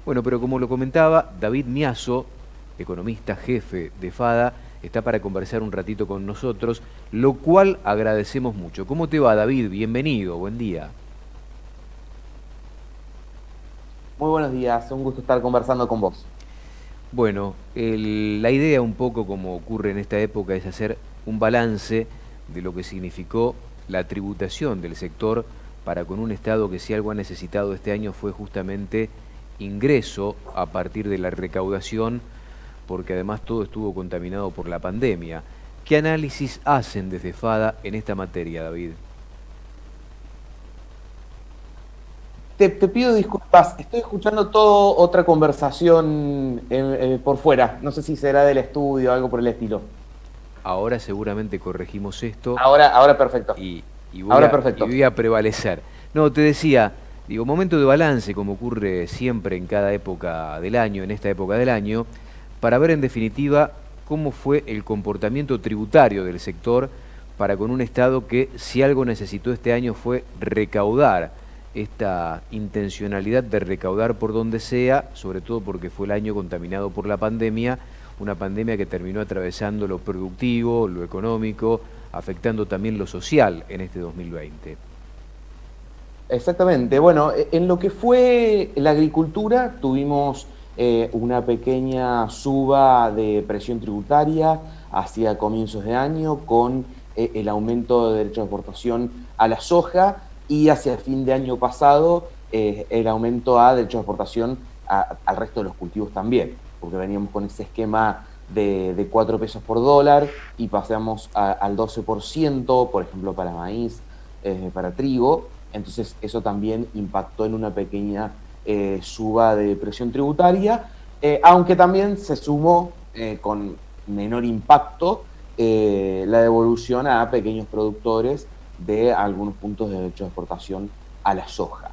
Bueno, pero como lo comentaba, David Miazo, economista jefe de FADA, está para conversar un ratito con nosotros, lo cual agradecemos mucho. ¿Cómo te va, David? Bienvenido, buen día. Muy buenos días, un gusto estar conversando con vos. Bueno, la idea un poco como ocurre en esta época es hacer un balance de lo que significó la tributación del sector para con un Estado que si algo ha necesitado este año fue justamente ingreso a partir de la recaudación, porque además todo estuvo contaminado por la pandemia. ¿Qué análisis hacen desde FADA en esta materia, David? Te pido disculpas, estoy escuchando toda otra conversación por fuera. No sé si será del estudio o algo por el estilo. Ahora seguramente corregimos esto Ahora perfecto. y, y voy Ahora a, y perfecto. voy a prevalecer. No, te decía, digo, momento de balance, como ocurre siempre en cada época del año, en esta época del año, para ver en definitiva cómo fue el comportamiento tributario del sector para con un Estado que si algo necesitó este año fue recaudar esta intencionalidad de recaudar por donde sea, sobre todo porque fue el año contaminado por la pandemia, una pandemia que terminó atravesando lo productivo, lo económico, afectando también lo social en este 2020. Exactamente. Bueno, en lo que fue la agricultura tuvimos una pequeña suba de presión tributaria hacia comienzos de año con el aumento de derechos de exportación a la soja y hacia el fin de año pasado el aumento a derechos de exportación al resto de los cultivos también, porque veníamos con ese esquema de 4 pesos por dólar y pasamos al 12%, por ejemplo, para maíz, para trigo. Entonces eso también impactó en una pequeña suba de presión tributaria, aunque también se sumó con menor impacto la devolución a pequeños productores de algunos puntos de derecho de exportación a la soja.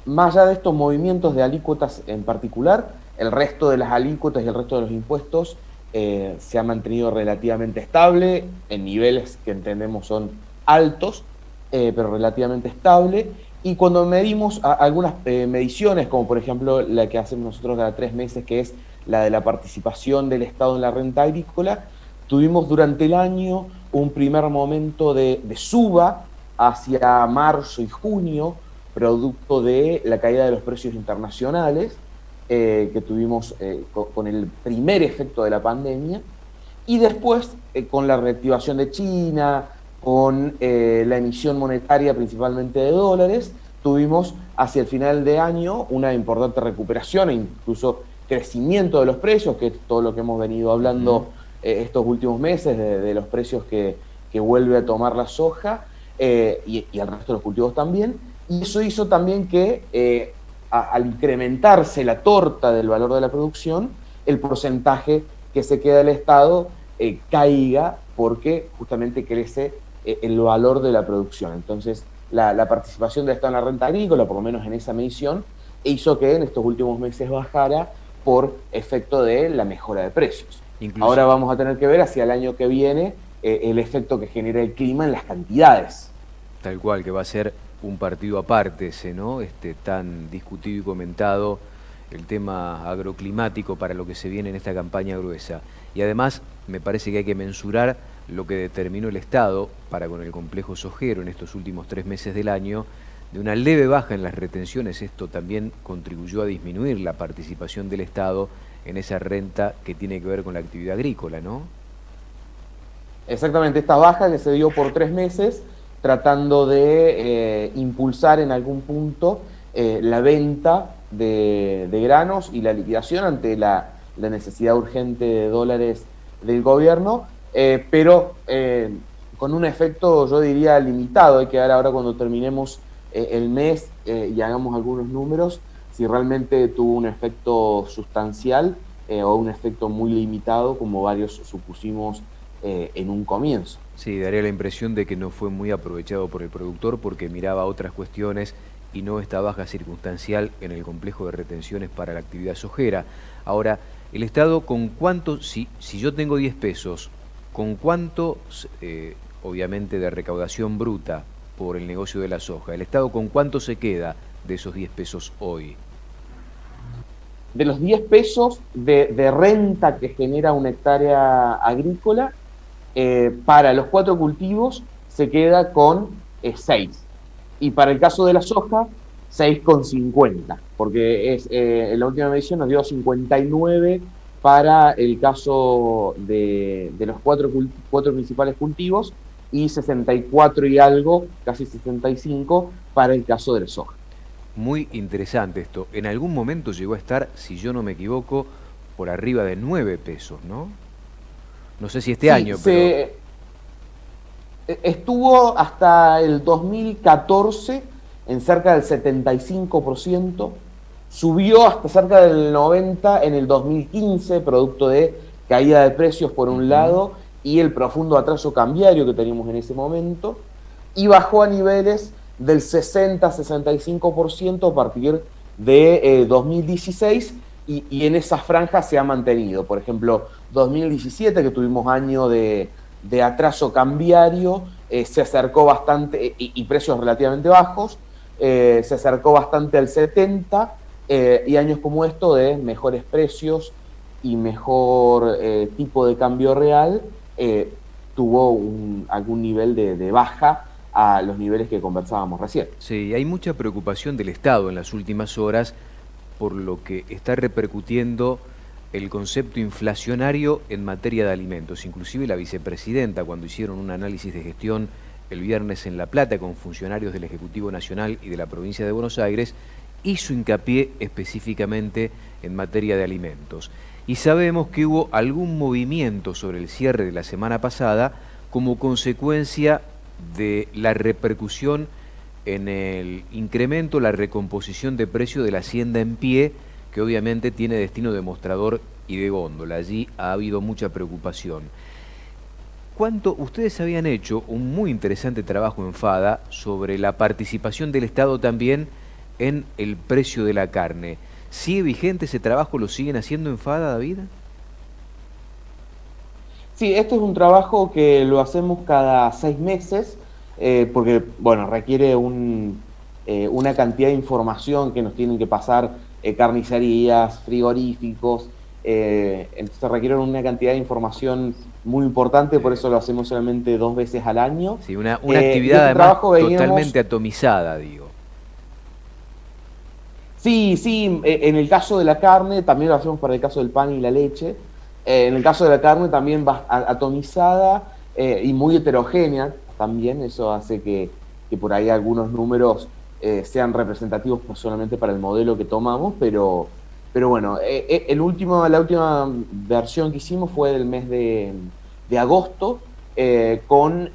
Más allá de estos movimientos de alícuotas en particular, el resto de las alícuotas y el resto de los impuestos se ha mantenido relativamente estable, en niveles que entendemos son altos, pero relativamente estable. Y cuando medimos algunas mediciones, como por ejemplo la que hacemos nosotros cada 3 meses, que es la de la participación del Estado en la renta agrícola, tuvimos durante el año un primer momento de suba hacia marzo y junio, producto de la caída de los precios internacionales que tuvimos con el primer efecto de la pandemia, y después con la reactivación de China, con la emisión monetaria principalmente de dólares, tuvimos hacia el final de año una importante recuperación e incluso crecimiento de los precios, que es todo lo que hemos venido hablando estos últimos meses, de los precios que vuelve a tomar la soja y el resto de los cultivos también. Y eso hizo también que al incrementarse la torta del valor de la producción, el porcentaje que se queda del Estado caiga porque justamente crece el valor de la producción. Entonces, la participación del Estado en la renta agrícola, por lo menos en esa medición, hizo que en estos últimos meses bajara por efecto de la mejora de precios. Ahora Inclusive, vamos a tener que ver hacia el año que viene el efecto que genera el clima en las cantidades. tal cual, que va a ser un partido aparte ese, ¿no? Tan discutido y comentado el tema agroclimático para lo que se viene en esta campaña gruesa. Y además me parece que hay que mensurar lo que determinó el Estado para con el complejo sojero en estos últimos 3 meses del año, de una leve baja en las retenciones. Esto también contribuyó a disminuir la participación del Estado en esa renta que tiene que ver con la actividad agrícola, ¿no? Exactamente, esta baja que se dio por 3 meses, tratando de impulsar en algún punto la venta de granos y la liquidación ante la necesidad urgente de dólares del gobierno, pero con un efecto, yo diría, limitado. Hay que ver ahora cuando terminemos el mes y hagamos algunos números, si realmente tuvo un efecto sustancial o un efecto muy limitado, como varios supusimos en un comienzo. Sí, daría la impresión de que no fue muy aprovechado por el productor porque miraba otras cuestiones y no esta baja circunstancial en el complejo de retenciones para la actividad sojera. Ahora, el Estado con cuánto, si yo tengo 10 pesos, con cuánto, obviamente de recaudación bruta por el negocio de la soja, el Estado con cuánto se queda de esos 10 pesos hoy. de los 10 pesos de renta que genera una hectárea agrícola, para los 4 cultivos se queda con 6. Y para el caso de la soja, 6,50, porque en la última medición nos dio 59 para el caso de los 4 principales cultivos y 64 y algo, casi 65, para el caso de la soja. Muy interesante esto. En algún momento llegó a estar, si yo no me equivoco, por arriba de 9 pesos, ¿no? No sé si este Sí, año, pero... estuvo hasta el 2014 en cerca del 75%, subió hasta cerca del 90% en el 2015, producto de caída de precios por un lado y el profundo atraso cambiario que teníamos en ese momento, y bajó a niveles del 60-65% a partir de 2016, y en esa franja se ha mantenido. Por ejemplo, 2017, que tuvimos año de atraso cambiario, se acercó bastante, y precios relativamente bajos, se acercó bastante al 70, y años como esto de mejores precios y mejor tipo de cambio real, tuvo algún nivel de baja a los niveles que conversábamos recién. Sí, hay mucha preocupación del Estado en las últimas horas por lo que está repercutiendo el concepto inflacionario en materia de alimentos. Inclusive la vicepresidenta, cuando hicieron un análisis de gestión el viernes en La Plata con funcionarios del Ejecutivo Nacional y de la provincia de Buenos Aires, hizo hincapié específicamente en materia de alimentos. Y sabemos que hubo algún movimiento sobre el cierre de la semana pasada como consecuencia de la repercusión en el incremento, la recomposición de precio de la hacienda en pie, que obviamente tiene destino de mostrador y de góndola. Allí ha habido mucha preocupación. Ustedes habían hecho un muy interesante trabajo en FADA sobre la participación del Estado también en el precio de la carne. ¿Sigue vigente ese trabajo? ¿Lo siguen haciendo en FADA, David? Sí, este es un trabajo que lo hacemos cada 6 meses, porque, bueno, requiere una cantidad de información que nos tienen que pasar carnicerías, frigoríficos, entonces requieren una cantidad de información muy importante, por eso lo hacemos solamente 2 veces al año. Sí, una actividad además totalmente atomizada, digo. Sí, sí, en el caso de la carne, también lo hacemos para el caso del pan y la leche. En el caso de la carne también va atomizada, y muy heterogénea también. Eso hace que por ahí algunos números sean representativos pues solamente para el modelo que tomamos, pero bueno, la última versión que hicimos fue del mes de agosto, con,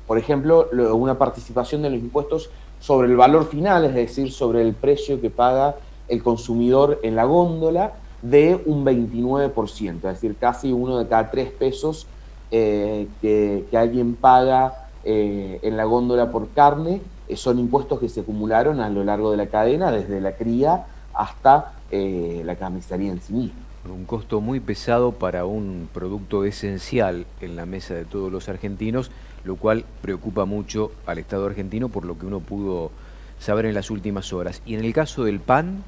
por ejemplo, una participación de los impuestos sobre el valor final, es decir, sobre el precio que paga el consumidor en la góndola, de un 29%, es decir, casi 1 de cada 3 pesos que alguien paga en la góndola por carne, son impuestos que se acumularon a lo largo de la cadena, desde la cría hasta la carnicería en sí misma. Un costo muy pesado para un producto esencial en la mesa de todos los argentinos, lo cual preocupa mucho al Estado argentino por lo que uno pudo saber en las últimas horas. Y en el caso del pan...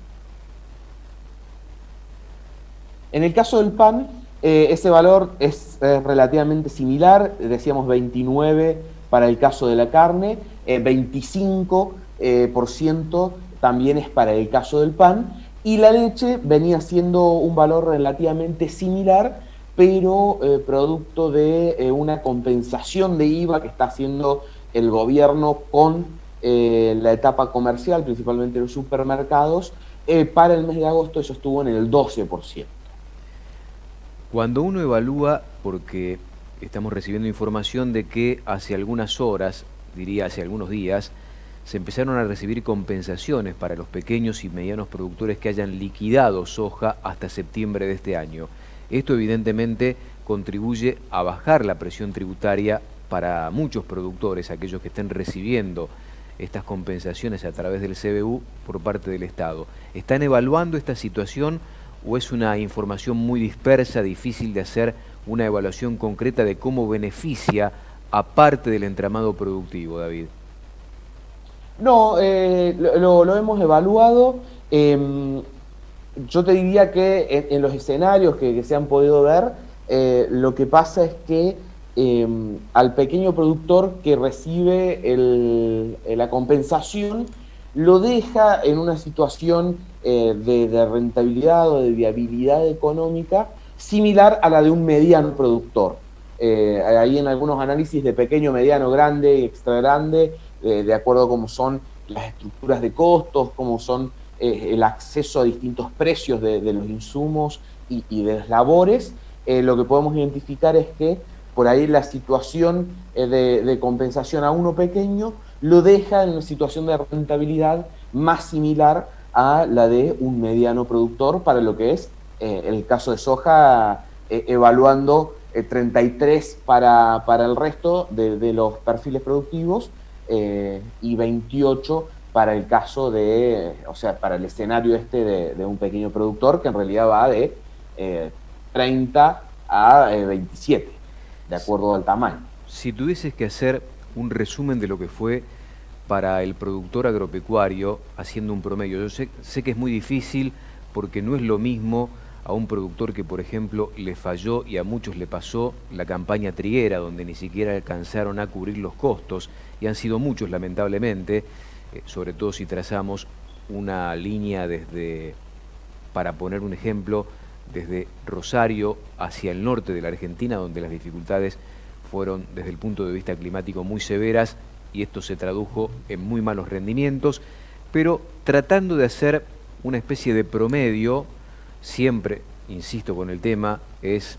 En el caso del pan, ese valor es relativamente similar, decíamos 29 para el caso de la carne, 25% también es para el caso del pan, y la leche venía siendo un valor relativamente similar, pero producto de una compensación de IVA que está haciendo el gobierno con la etapa comercial, principalmente en los supermercados. Para el mes de agosto eso estuvo en el 12%. Cuando uno evalúa, porque estamos recibiendo información de que hace algunas horas, diría hace algunos días, se empezaron a recibir compensaciones para los pequeños y medianos productores que hayan liquidado soja hasta septiembre de este año. Esto evidentemente contribuye a bajar la presión tributaria para muchos productores, aquellos que estén recibiendo estas compensaciones a través del CBU por parte del Estado. ¿Están evaluando esta situación o es una información muy dispersa, difícil de hacer una evaluación concreta de cómo beneficia a parte del entramado productivo, David? No, lo hemos evaluado. yo te diría que en los escenarios que se han podido ver, lo que pasa es que al pequeño productor que recibe la compensación lo deja en una situación de rentabilidad o de viabilidad económica similar a la de un mediano productor. Ahí en algunos análisis de pequeño, mediano, grande y extra grande, de acuerdo a cómo son las estructuras de costos, cómo son el acceso a distintos precios de los insumos y de las labores, lo que podemos identificar es que por ahí la situación de compensación a uno pequeño lo deja en una situación de rentabilidad más similar a la de un mediano productor para lo que es el caso de soja, evaluando 33 para el resto de los perfiles productivos y 28 para el caso o sea, para el escenario de un pequeño productor que en realidad va de 30 a 27, de acuerdo al tamaño. Si tuvieses que hacer un resumen de lo que fue para el productor agropecuario, haciendo un promedio, yo sé que es muy difícil porque no es lo mismo a un productor que, por ejemplo, le falló y a muchos le pasó la campaña triguera, donde ni siquiera alcanzaron a cubrir los costos, y han sido muchos, lamentablemente, sobre todo si trazamos una línea para poner un ejemplo, desde Rosario hacia el norte de la Argentina, donde las dificultades fueron desde el punto de vista climático muy severas y esto se tradujo en muy malos rendimientos, pero tratando de hacer una especie de promedio, siempre, insisto con el tema, es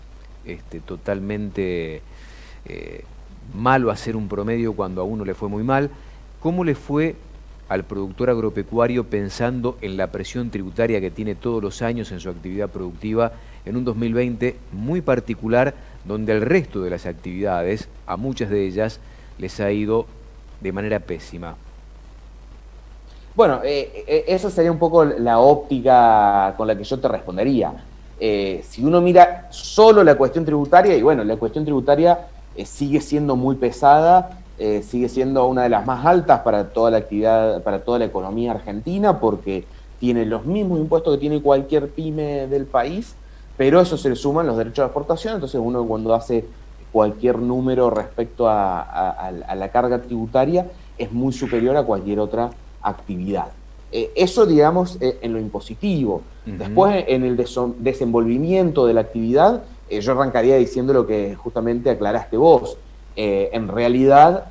totalmente malo hacer un promedio cuando a uno le fue muy mal. ¿Cómo le fue al productor agropecuario pensando en la presión tributaria que tiene todos los años en su actividad productiva en un 2020 muy particular, donde el resto de las actividades, a muchas de ellas, les ha ido de manera pésima? Bueno, esa sería un poco la óptica con la que yo te respondería. Si uno mira solo la cuestión tributaria, y bueno, la cuestión tributaria sigue siendo muy pesada, sigue siendo una de las más altas para toda la actividad, para toda la economía argentina, porque tiene los mismos impuestos que tiene cualquier pyme del país, pero eso se le suman los derechos de exportación, entonces uno cuando hace cualquier número respecto a la carga tributaria es muy superior a cualquier otra actividad. Eso, digamos, en lo impositivo. Después, en el desenvolvimiento de la actividad, yo arrancaría diciendo lo que justamente aclaraste vos. En realidad,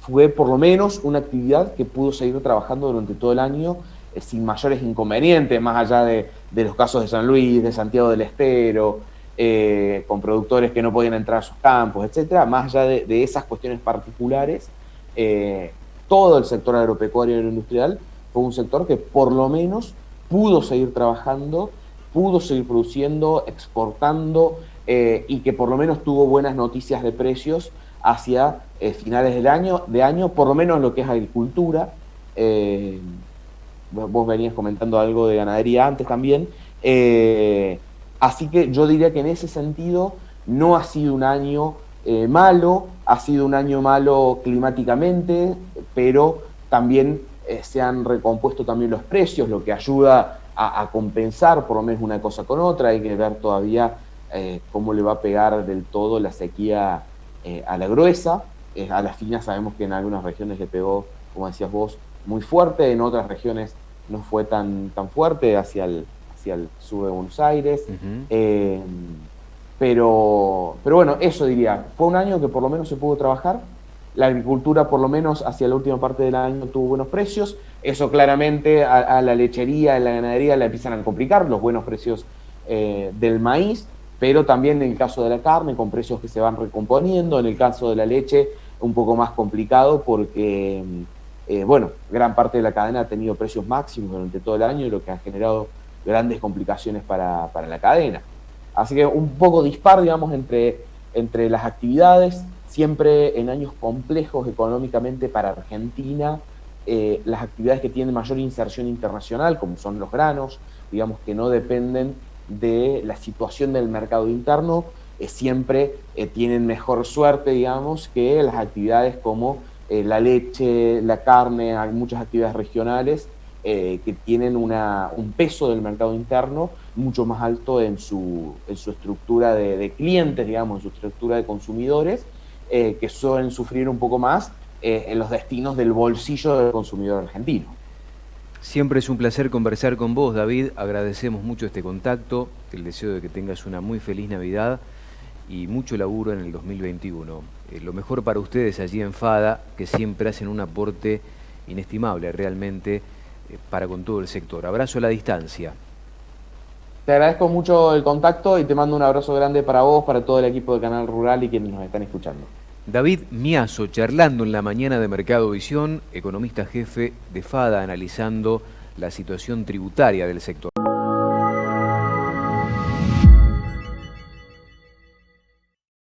fue por lo menos una actividad que pudo seguir trabajando durante todo el año sin mayores inconvenientes, más allá de los casos de San Luis, de Santiago del Estero, con productores que no podían entrar a sus campos, etcétera. Más allá de esas cuestiones particulares, todo el sector agropecuario y agroindustrial fue un sector que por lo menos pudo seguir trabajando, pudo seguir produciendo, exportando, y que por lo menos tuvo buenas noticias de precios hacia finales de año, por lo menos lo que es agricultura. Vos venías comentando algo de ganadería antes también. Así que yo diría que en ese sentido no ha sido un año malo, ha sido un año malo climáticamente, pero también se han recompuesto también los precios, lo que ayuda a compensar por lo menos una cosa con otra. Hay que ver todavía cómo le va a pegar del todo la sequía a la gruesa. A la fina sabemos que en algunas regiones le pegó, como decías vos, muy fuerte, en otras regiones no fue tan fuerte, hacia el sur de Buenos Aires. Pero bueno, eso diría, fue un año que por lo menos se pudo trabajar. La agricultura, por lo menos hacia la última parte del año, tuvo buenos precios. Eso claramente a la lechería, a la ganadería la empiezan a complicar, los buenos precios del maíz, pero también en el caso de la carne, con precios que se van recomponiendo. En el caso de la leche, un poco más complicado porque, bueno, gran parte de la cadena ha tenido precios máximos durante todo el año, lo que ha generado grandes complicaciones para la cadena. Así que un poco dispar, digamos, entre las actividades. Siempre en años complejos económicamente para Argentina, las actividades que tienen mayor inserción internacional, como son los granos, digamos que no dependen de la situación del mercado interno, siempre tienen mejor suerte, digamos, que las actividades como la leche, la carne. Hay muchas actividades regionales que tienen un peso del mercado interno mucho más alto en su estructura de clientes, digamos, en su estructura de consumidores, que suelen sufrir un poco más en los destinos del bolsillo del consumidor argentino. Siempre es un placer conversar con vos, David. Agradecemos mucho este contacto, el deseo de que tengas una muy feliz Navidad y mucho laburo en el 2021. Lo mejor para ustedes allí en FADA, que siempre hacen un aporte inestimable realmente para con todo el sector. Abrazo a la distancia. Te agradezco mucho el contacto y te mando un abrazo grande para vos, para todo el equipo de Canal Rural y quienes nos están escuchando. David Miazo, charlando en la mañana de Mercado Visión, economista jefe de FADA, analizando la situación tributaria del sector.